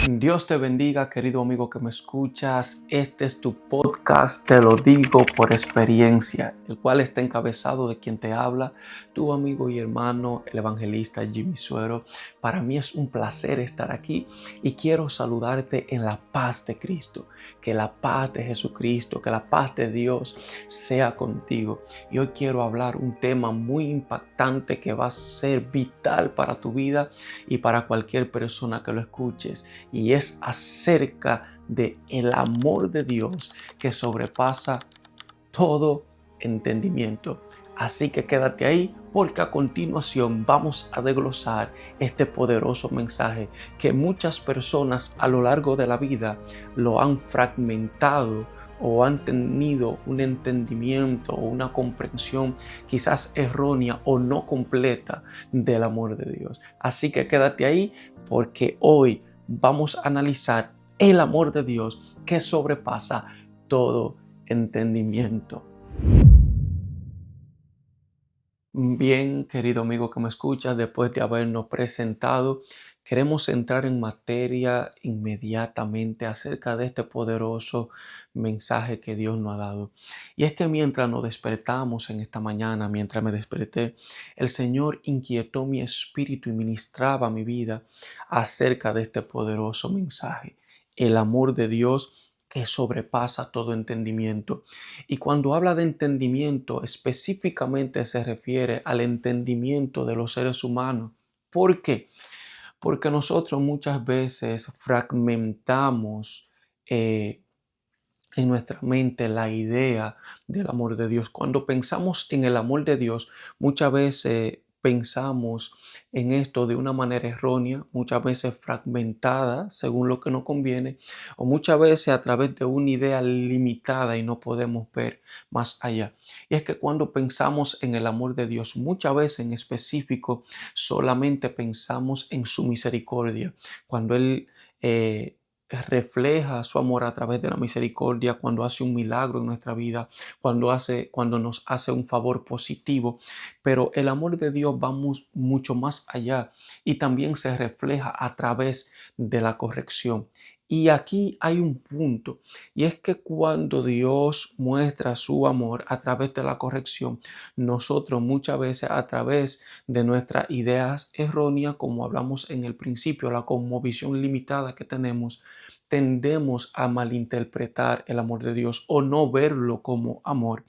Dios te bendiga, querido amigo que me escuchas. Este es tu podcast, te lo digo por experiencia, el cual está encabezado de quien te habla, tu amigo y hermano, el evangelista Jimmy Suero. Para mí es un placer estar aquí y quiero saludarte en la paz de Cristo. Que la paz de Jesucristo, que la paz de Dios sea contigo. Y hoy quiero hablar un tema muy impactante que va a ser vital para tu vida y para cualquier persona que lo escuches. Y es acerca de el amor de Dios que sobrepasa todo entendimiento. Así que quédate ahí porque a continuación vamos a desglosar este poderoso mensaje que muchas personas a lo largo de la vida lo han fragmentado o han tenido un entendimiento o una comprensión quizás errónea o no completa del amor de Dios. Así que quédate ahí porque hoy vamos a analizar el amor de Dios que sobrepasa todo entendimiento. Bien, querido amigo que me escuchas, después de habernos presentado, queremos entrar en materia inmediatamente acerca de este poderoso mensaje que Dios nos ha dado. Y es que mientras nos despertamos en esta mañana, mientras me desperté, el Señor inquietó mi espíritu y ministraba mi vida acerca de este poderoso mensaje. El amor de Dios que sobrepasa todo entendimiento. Y cuando habla de entendimiento, específicamente se refiere al entendimiento de los seres humanos. ¿Por qué? Porque nosotros muchas veces fragmentamos en nuestra mente la idea del amor de Dios. Cuando pensamos en el amor de Dios, muchas veces pensamos en esto de una manera errónea, muchas veces fragmentada según lo que nos conviene, o muchas veces a través de una idea limitada y no podemos ver más allá. Y es que cuando pensamos en el amor de Dios, muchas veces en específico solamente pensamos en su misericordia. Cuando Él refleja su amor a través de la misericordia, cuando hace un milagro en nuestra vida, cuando nos hace un favor positivo. Pero el amor de Dios va mucho más allá y también se refleja a través de la corrección. Y aquí hay un punto, y es que cuando Dios muestra su amor a través de la corrección, nosotros muchas veces a través de nuestras ideas erróneas, como hablamos en el principio, la cosmovisión limitada que tenemos, tendemos a malinterpretar el amor de Dios o no verlo como amor,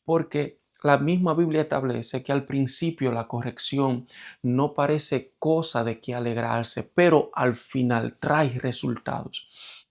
porque la misma Biblia establece que al principio la corrección no parece cosa de que alegrarse, pero al final trae resultados.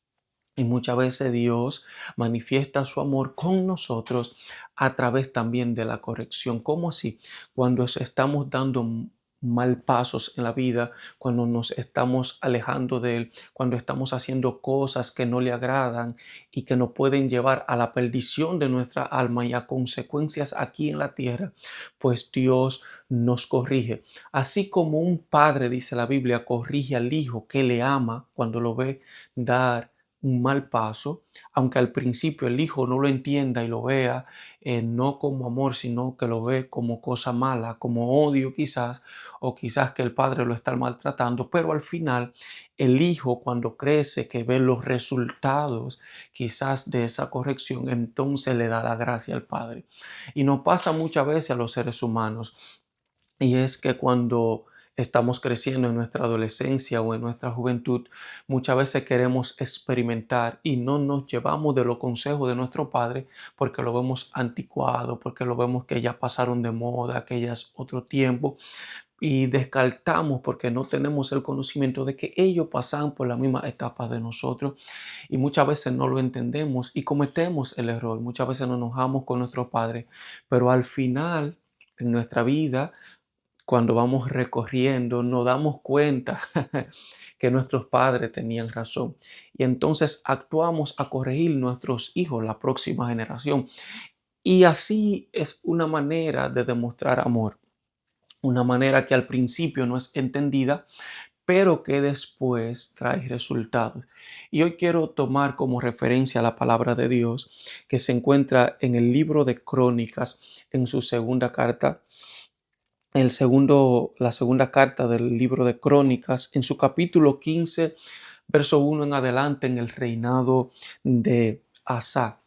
Y muchas veces Dios manifiesta su amor con nosotros a través también de la corrección. ¿Cómo así? Cuando estamos dando mal pasos en la vida, cuando nos estamos alejando de Él, cuando estamos haciendo cosas que no le agradan y que nos pueden llevar a la perdición de nuestra alma y a consecuencias aquí en la tierra, pues Dios nos corrige. Así como un padre, dice la Biblia, corrige al hijo que le ama cuando lo ve dar un mal paso, aunque al principio el hijo no lo entienda y lo vea no como amor, sino que lo ve como cosa mala, como odio quizás, o quizás que el padre lo está maltratando, pero al final el hijo cuando crece, que ve los resultados quizás de esa corrección, entonces le da la gracia al padre. Y nos pasa muchas veces a los seres humanos. Y es que cuando estamos creciendo en nuestra adolescencia o en nuestra juventud, muchas veces queremos experimentar y no nos llevamos de los consejos de nuestro padre porque lo vemos anticuado, porque lo vemos que ya pasaron de moda, que ya es otro tiempo y descartamos porque no tenemos el conocimiento de que ellos pasan por la misma etapa de nosotros y muchas veces no lo entendemos y cometemos el error. Muchas veces nos enojamos con nuestro padre, pero al final en nuestra vida cuando vamos recorriendo, nos damos cuenta que nuestros padres tenían razón. Y entonces actuamos a corregir nuestros hijos, la próxima generación. Y así es una manera de demostrar amor. Una manera que al principio no es entendida, pero que después trae resultados. Y hoy quiero tomar como referencia la palabra de Dios que se encuentra en el libro de Crónicas, en su segunda carta la segunda carta del libro de Crónicas, en su capítulo 15, verso 1 en adelante, en el reinado de Asa.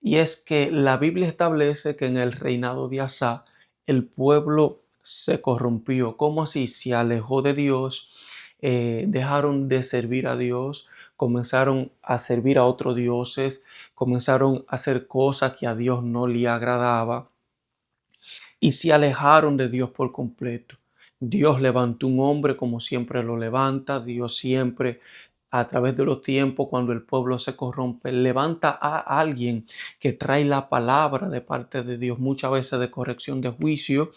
Y es que la Biblia establece que en el reinado de Asa el pueblo se corrompió. ¿Cómo así? Se alejó de Dios, dejaron de servir a Dios, comenzaron a servir a otros dioses, comenzaron a hacer cosas que a Dios no le agradaba y se alejaron de Dios por completo. Dios levantó un hombre como siempre lo levanta. Dios siempre, a través de los tiempos, cuando el pueblo se corrompe, levanta a alguien que trae la palabra de parte de Dios, muchas veces de corrección de juicio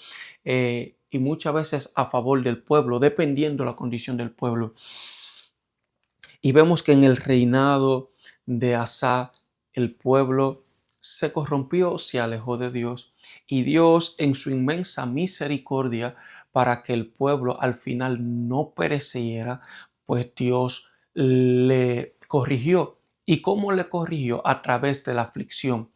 y muchas veces a favor del pueblo, dependiendo de la condición del pueblo. Y vemos que en el reinado de Asa, el pueblo se corrompió, se alejó de Dios. Y Dios, en su inmensa misericordia, para que el pueblo al final no pereciera, pues Dios le corrigió. ¿Y cómo le corrigió? A través de la aflicción,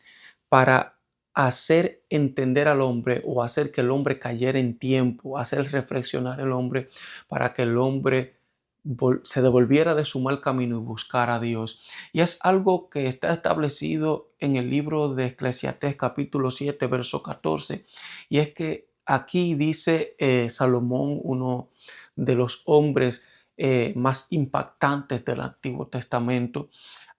para hacer entender al hombre o hacer que el hombre cayera en tiempo, hacer reflexionar al hombre para que el hombre se devolviera de su mal camino y buscara a Dios. Y es algo que está establecido en el libro de Eclesiastés capítulo 7, verso 14. Y es que aquí dice Salomón, uno de los hombres más impactantes del Antiguo Testamento,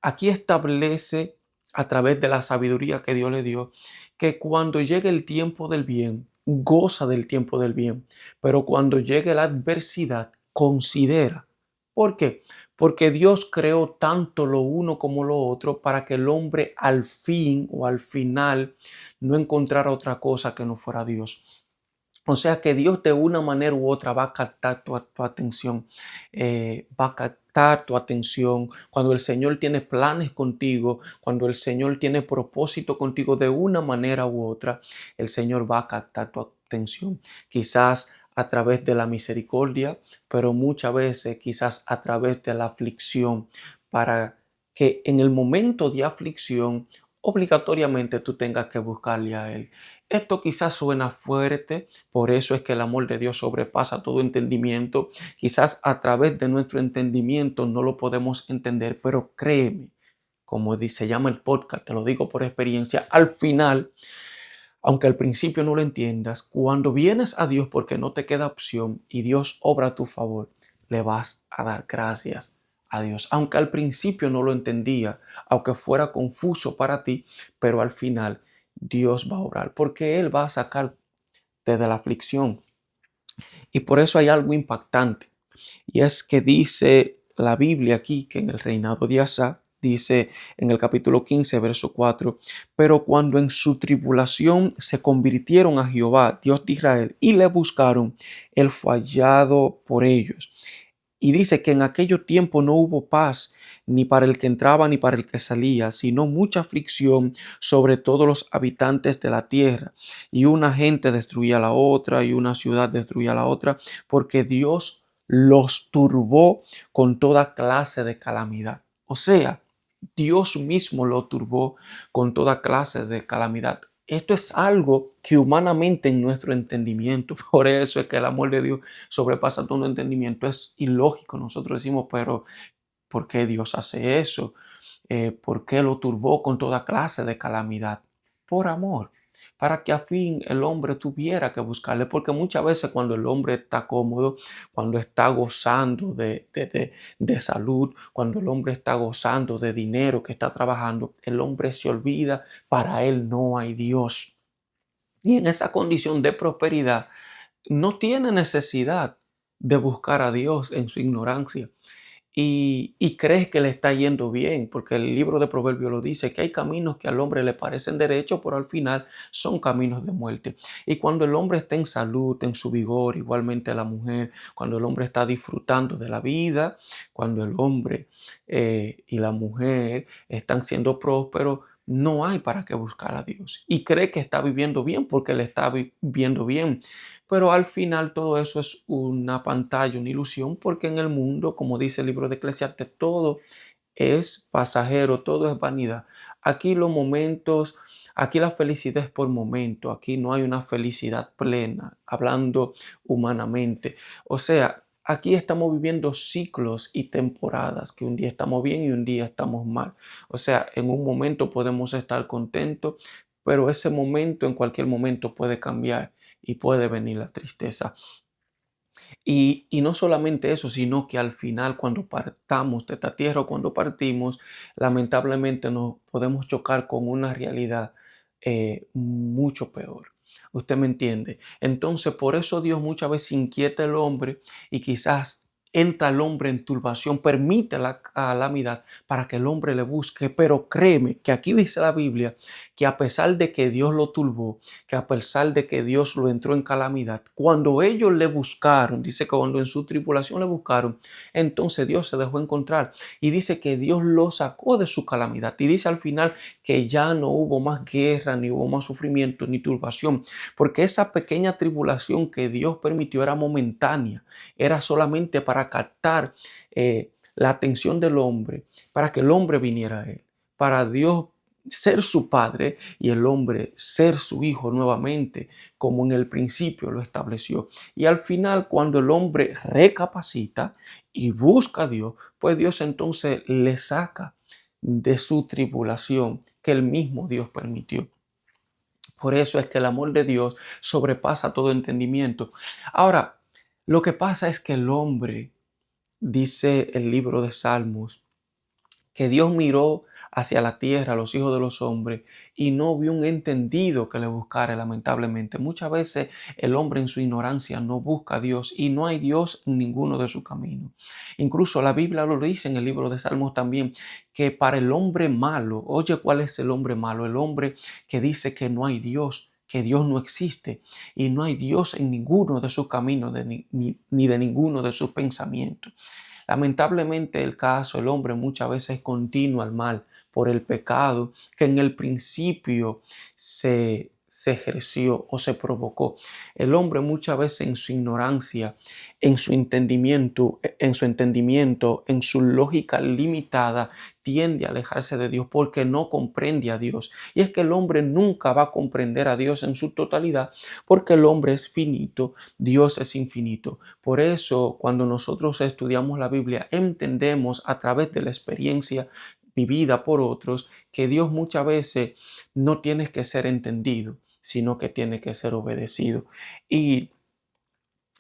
aquí establece a través de la sabiduría que Dios le dio, que cuando llegue el tiempo del bien, goza del tiempo del bien, pero cuando llegue la adversidad, considera. ¿Por qué? Porque Dios creó tanto lo uno como lo otro para que el hombre al fin o al final no encontrara otra cosa que no fuera Dios. O sea que Dios de una manera u otra va a captar tu atención, va a captar tu atención. Cuando el Señor tiene planes contigo, cuando el Señor tiene propósito contigo de una manera u otra, el Señor va a captar tu atención. Quizás a través de la misericordia, pero muchas veces quizás a través de la aflicción, para que en el momento de aflicción obligatoriamente tú tengas que buscarle a Él. Esto quizás suena fuerte, por eso es que el amor de Dios sobrepasa todo entendimiento. Quizás a través de nuestro entendimiento no lo podemos entender, pero créeme, como se llama el podcast, te lo digo por experiencia, al final, aunque al principio no lo entiendas, cuando vienes a Dios porque no te queda opción y Dios obra a tu favor, le vas a dar gracias a Dios. Aunque al principio no lo entendía, aunque fuera confuso para ti, pero al final Dios va a obrar porque Él va a sacarte de la aflicción. Y por eso hay algo impactante. Y es que dice la Biblia aquí que en el reinado de Asa, dice en el capítulo 15, verso 4, pero cuando en su tribulación se convirtieron a Jehová, Dios de Israel, y le buscaron, él fue hallado por ellos. Y dice que en aquello tiempo no hubo paz, ni para el que entraba ni para el que salía, sino mucha aflicción sobre todos los habitantes de la tierra. Y una gente destruía a la otra, y una ciudad destruía a la otra, porque Dios los turbó con toda clase de calamidad. O sea, Dios mismo lo turbó con toda clase de calamidad. Esto es algo que humanamente en nuestro entendimiento, por eso es que el amor de Dios sobrepasa todo entendimiento, es ilógico. Nosotros decimos, pero ¿por qué Dios hace eso? ¿Por qué lo turbó con toda clase de calamidad? Por amor, para que a fin el hombre tuviera que buscarle, porque muchas veces cuando el hombre está cómodo, cuando está gozando de salud, cuando el hombre está gozando de dinero que está trabajando, el hombre se olvida, para él no hay Dios. Y en esa condición de prosperidad, no tiene necesidad de buscar a Dios en su ignorancia y crees que le está yendo bien, porque el libro de Proverbios lo dice, que hay caminos que al hombre le parecen derechos, pero al final son caminos de muerte. Y cuando el hombre está en salud, en su vigor, igualmente la mujer, cuando el hombre está disfrutando de la vida, cuando el hombre y la mujer están siendo prósperos, no hay para qué buscar a Dios. Y cree que está viviendo bien porque le está viviendo bien. Pero al final todo eso es una pantalla, una ilusión, porque en el mundo, como dice el libro de Eclesiastes, todo es pasajero, todo es vanidad. Aquí los momentos, aquí la felicidad es por momento, aquí no hay una felicidad plena, hablando humanamente. O sea, aquí estamos viviendo ciclos y temporadas, que un día estamos bien y un día estamos mal. O sea, en un momento podemos estar contentos, pero ese momento en cualquier momento puede cambiar y puede venir la tristeza. Y no solamente eso, sino que al final cuando partamos de esta tierra o cuando partimos, lamentablemente nos podemos chocar con una realidad mucho peor. ¿Usted me entiende? Entonces, por eso Dios muchas veces inquieta al hombre y quizás entra el hombre en turbación, permite la calamidad para que el hombre le busque. Pero créeme que aquí dice la Biblia que a pesar de que Dios lo turbó, que a pesar de que Dios lo entró en calamidad, cuando ellos le buscaron, dice que cuando en su tribulación le buscaron, entonces Dios se dejó encontrar y dice que Dios lo sacó de su calamidad y dice al final que ya no hubo más guerra, ni hubo más sufrimiento, ni turbación, porque esa pequeña tribulación que Dios permitió era momentánea, era solamente para captar la atención del hombre, para que el hombre viniera a él, para Dios ser su padre y el hombre ser su hijo nuevamente, como en el principio lo estableció. Y al final, cuando el hombre recapacita y busca a Dios, pues Dios entonces le saca de su tribulación que el mismo Dios permitió. Por eso es que el amor de Dios sobrepasa todo entendimiento. Ahora, lo que pasa es que el hombre, dice el libro de Salmos, que Dios miró hacia la tierra, a los hijos de los hombres, y no vio un entendido que le buscara, lamentablemente. Muchas veces el hombre en su ignorancia no busca a Dios y no hay Dios en ninguno de sus caminos. Incluso la Biblia lo dice en el libro de Salmos también, que para el hombre malo, oye, ¿cuál es el hombre malo? El hombre que dice que no hay Dios, que Dios no existe y no hay Dios en ninguno de sus caminos ni de ninguno de sus pensamientos. Lamentablemente el caso, el hombre muchas veces continúa al mal por el pecado que en el principio se ejerció o se provocó. El hombre muchas veces en su ignorancia, en su lógica limitada, tiende a alejarse de Dios porque no comprende a Dios. Y es que el hombre nunca va a comprender a Dios en su totalidad porque el hombre es finito, Dios es infinito. Por eso, cuando nosotros estudiamos la Biblia, entendemos a través de la experiencia vivida por otros que Dios muchas veces no tiene que ser entendido, sino que tiene que ser obedecido. Y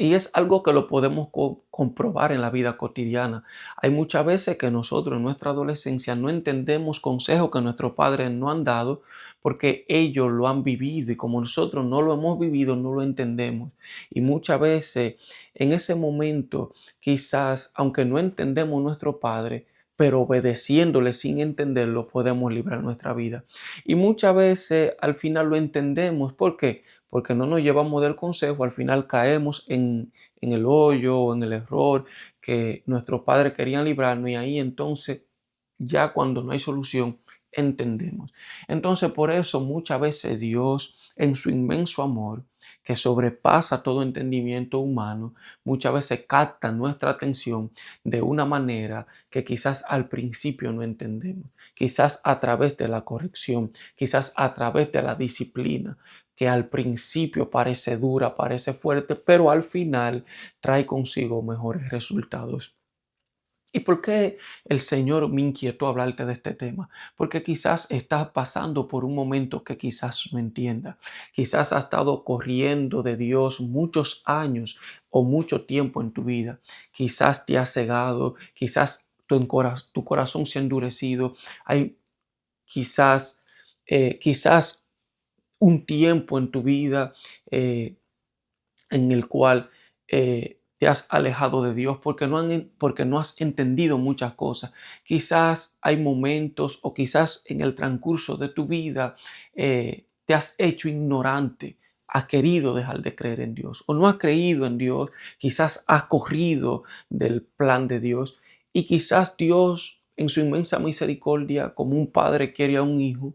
y es algo que lo podemos comprobar en la vida cotidiana. Hay muchas veces que nosotros en nuestra adolescencia no entendemos consejos que nuestros padres no han dado porque ellos lo han vivido y como nosotros no lo hemos vivido, no lo entendemos. Y muchas veces en ese momento, quizás, aunque no entendemos nuestro padre, pero obedeciéndole sin entenderlo, podemos librar nuestra vida. Y muchas veces al final lo entendemos. ¿Por qué? Porque no nos llevamos del consejo, al final caemos en el hoyo o en el error que nuestros padres querían librarnos y ahí entonces ya cuando no hay solución entendemos. Entonces por eso muchas veces Dios en su inmenso amor que sobrepasa todo entendimiento humano, muchas veces capta nuestra atención de una manera que quizás al principio no entendemos, quizás a través de la corrección, quizás a través de la disciplina, que al principio parece dura, parece fuerte, pero al final trae consigo mejores resultados. ¿Y por qué el Señor me inquietó hablarte de este tema? Porque quizás estás pasando por un momento que quizás no entienda. Quizás has estado corriendo de Dios muchos años o mucho tiempo en tu vida. Quizás te has cegado, quizás tu corazón se ha endurecido. Hay quizás, quizás un tiempo en tu vida eh, en el cual te has alejado de Dios porque no has entendido muchas cosas. Quizás hay momentos o quizás en el transcurso de tu vida te has hecho ignorante. Has querido dejar de creer en Dios o no has creído en Dios. Quizás has corrido del plan de Dios y quizás Dios en su inmensa misericordia, como un padre quiere a un hijo,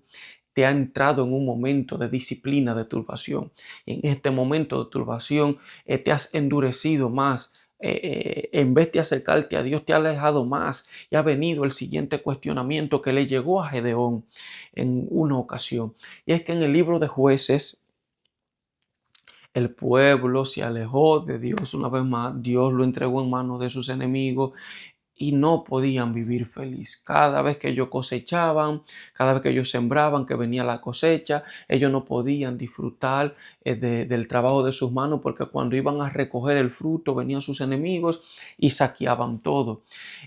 te ha entrado en un momento de disciplina, de turbación. En este momento de turbación te has endurecido más. En vez de acercarte a Dios, te ha alejado más y ha venido el siguiente cuestionamiento que le llegó a Gedeón en una ocasión. Y es que en el libro de Jueces, El pueblo se alejó de Dios una vez más. Dios lo entregó en manos de sus enemigos y no podían vivir feliz. Cada vez que ellos cosechaban, cada vez que ellos sembraban, que venía la cosecha, ellos no podían disfrutar del trabajo de sus manos, porque cuando iban a recoger el fruto venían sus enemigos y saqueaban todo.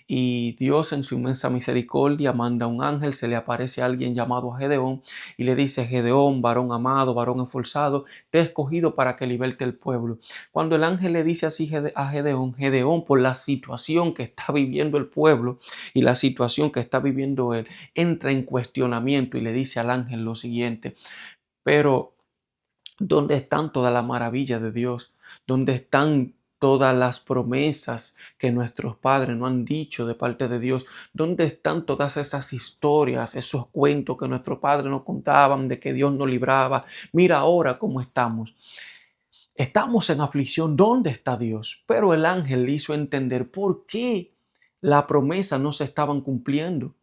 Y Dios, en su inmensa misericordia, manda un ángel, se le aparece a alguien llamado Gedeón y le dice: Gedeón, varón amado, varón esforzado, te he escogido para que liberte el pueblo. Cuando el ángel le dice así a Gedeón, Gedeón, por la situación que está viviendo el pueblo y la situación que está viviendo él, entra en cuestionamiento y le dice al ángel lo siguiente: pero ¿dónde están todas las maravillas de Dios? ¿Dónde están todas las promesas que nuestros padres nos han dicho de parte de Dios? ¿Dónde están todas esas historias, esos cuentos que nuestros padres nos contaban de que Dios nos libraba? Mira ahora cómo estamos. Estamos en aflicción. ¿Dónde está Dios? Pero el ángel le hizo entender por qué la promesa no se estaban cumpliendo.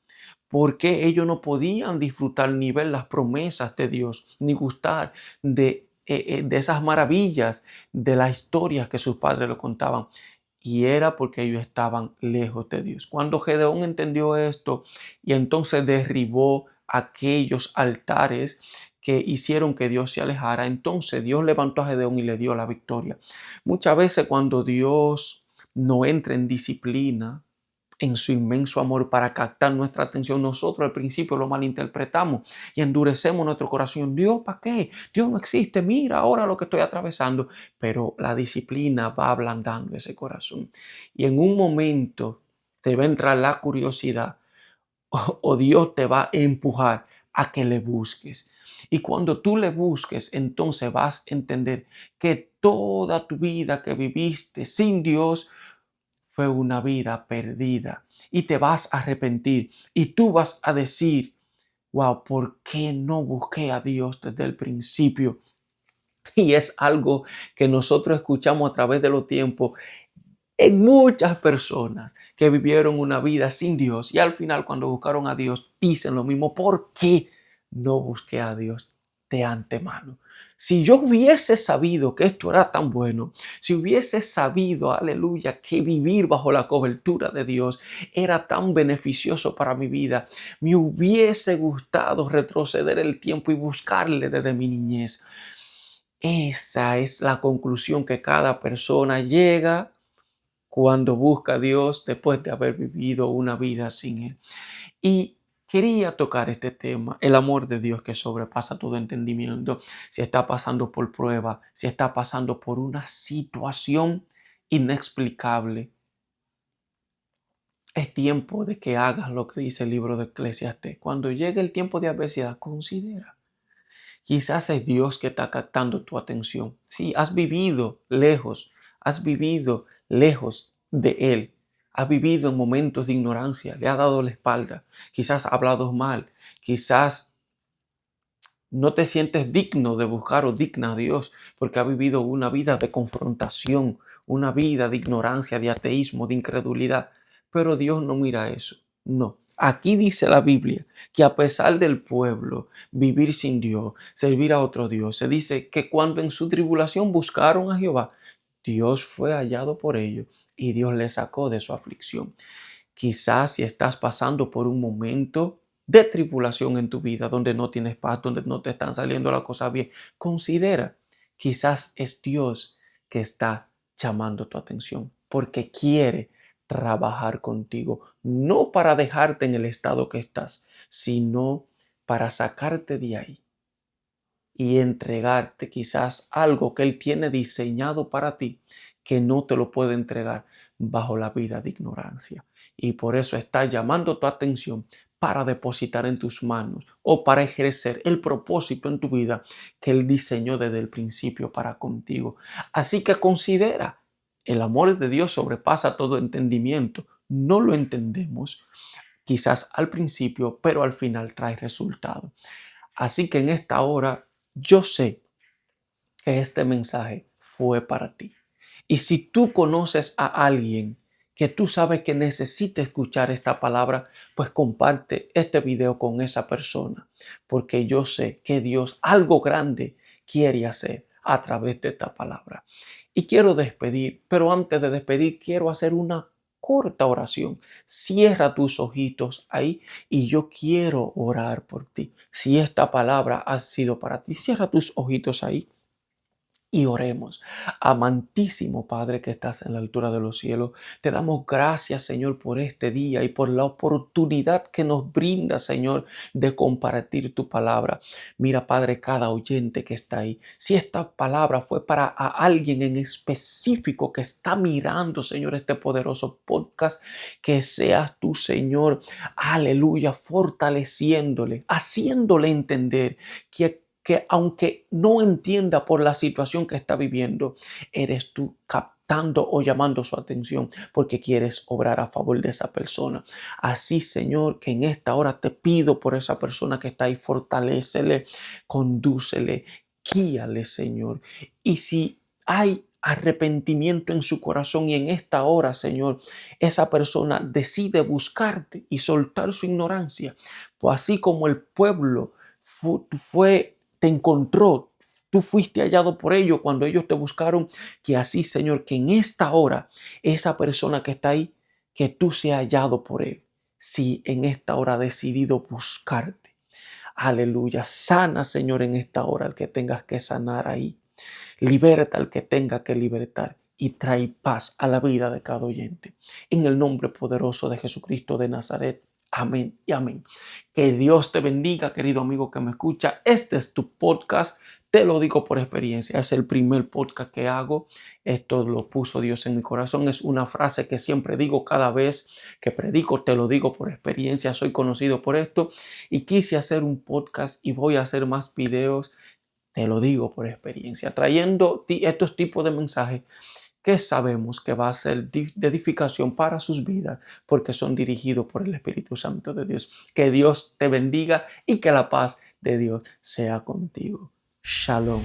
¿Por qué ellos no podían disfrutar ni ver las promesas de Dios, ni gustar de esas maravillas de las historias que sus padres le contaban? Y era porque ellos estaban lejos de Dios. Cuando Gedeón entendió esto y entonces derribó aquellos altares que hicieron que Dios se alejara, entonces Dios levantó a Gedeón y le dio la victoria. Muchas veces cuando Dios no entra en disciplina, en su inmenso amor para captar nuestra atención, nosotros al principio lo malinterpretamos y endurecemos nuestro corazón. Dios, ¿para qué? Dios no existe. Mira ahora lo que estoy atravesando. Pero la disciplina va ablandando ese corazón. Y en un momento te va a entrar la curiosidad o Dios te va a empujar a que le busques. Y cuando tú le busques, entonces vas a entender que toda tu vida que viviste sin Dios fue una vida perdida y te vas a arrepentir y tú vas a decir: wow, ¿por qué no busqué a Dios desde el principio? Y es algo que nosotros escuchamos a través de los tiempos en muchas personas que vivieron una vida sin Dios y al final, cuando buscaron a Dios, dicen lo mismo: ¿por qué no busqué a Dios de antemano? Si yo hubiese sabido que esto era tan bueno, si hubiese sabido, aleluya, que vivir bajo la cobertura de Dios era tan beneficioso para mi vida, me hubiese gustado retroceder el tiempo y buscarle desde mi niñez. Esa es la conclusión que cada persona llega cuando busca a Dios después de haber vivido una vida sin Él. Y quería tocar este tema: el amor de Dios que sobrepasa todo entendimiento. Si está pasando por prueba, si está pasando por una situación inexplicable, es tiempo de que hagas lo que dice el libro de Eclesiastés. Cuando llegue el tiempo de adversidad, considera. Quizás es Dios que está captando tu atención. Si has vivido lejos de Él, has vivido en momentos de ignorancia, le has dado la espalda, quizás has hablado mal, quizás no te sientes digno de buscar o digna a Dios porque has vivido una vida de confrontación, una vida de ignorancia, de ateísmo, de incredulidad. Pero Dios no mira eso. No. Aquí dice la Biblia que a pesar del pueblo vivir sin Dios, servir a otro Dios, se dice que cuando en su tribulación buscaron a Jehová, Dios fue hallado por ellos y Dios les sacó de su aflicción. Quizás si estás pasando por un momento de tribulación en tu vida, donde no tienes paz, donde no te están saliendo las cosas bien, considera, quizás es Dios que está llamando tu atención, porque quiere trabajar contigo, no para dejarte en el estado que estás, sino para sacarte de ahí y entregarte quizás algo que Él tiene diseñado para ti, que no te lo puede entregar bajo la vida de ignorancia. Y por eso está llamando tu atención para depositar en tus manos o para ejercer el propósito en tu vida que Él diseñó desde el principio para contigo. Así que considera, el amor de Dios sobrepasa todo entendimiento. No lo entendemos quizás al principio, pero al final trae resultado. Así que en esta hora yo sé que este mensaje fue para ti. Y si tú conoces a alguien que tú sabes que necesita escuchar esta palabra, pues comparte este video con esa persona, porque yo sé que Dios algo grande quiere hacer, a través de esta palabra. Y quiero despedir, pero antes de despedir quiero hacer una corta oración. Cierra tus ojitos ahí y yo quiero orar por ti. Si esta palabra ha sido para ti, cierra tus ojitos ahí y oremos. Amantísimo Padre que estás en la altura de los cielos, te damos gracias, Señor, por este día y por la oportunidad que nos brinda, Señor, de compartir tu palabra. Mira, Padre, cada oyente que está ahí. Si esta palabra fue para a alguien en específico que está mirando, Señor, este poderoso podcast, que seas tú, Señor, aleluya, fortaleciéndole, haciéndole entender que aunque no entienda por la situación que está viviendo, eres tú captando o llamando su atención porque quieres obrar a favor de esa persona. Así, Señor, que en esta hora te pido por esa persona que está ahí, fortalécele, condúcele, guíale, Señor. Y si hay arrepentimiento en su corazón y en esta hora, Señor, esa persona decide buscarte y soltar su ignorancia, pues así como el pueblo te encontró, tú fuiste hallado por ellos cuando ellos te buscaron, que así, Señor, que en esta hora esa persona que está ahí, que tú seas hallado por él. Si en esta hora ha decidido buscarte. Aleluya. Sana, Señor, en esta hora al que tengas que sanar ahí. Liberta al que tenga que libertar y trae paz a la vida de cada oyente. En el nombre poderoso de Jesucristo de Nazaret. Amén y amén. Que Dios te bendiga, querido amigo que me escucha. Este es tu podcast. Te lo digo por experiencia. Es el primer podcast que hago. Esto lo puso Dios en mi corazón. Es una frase que siempre digo cada vez que predico. Te lo digo por experiencia. Soy conocido por esto. Y quise hacer un podcast y voy a hacer más videos. Te lo digo por experiencia. Trayendo estos tipos de mensajes que sabemos que va a ser de edificación para sus vidas porque son dirigidos por el Espíritu Santo de Dios. Que Dios te bendiga y que la paz de Dios sea contigo. Shalom.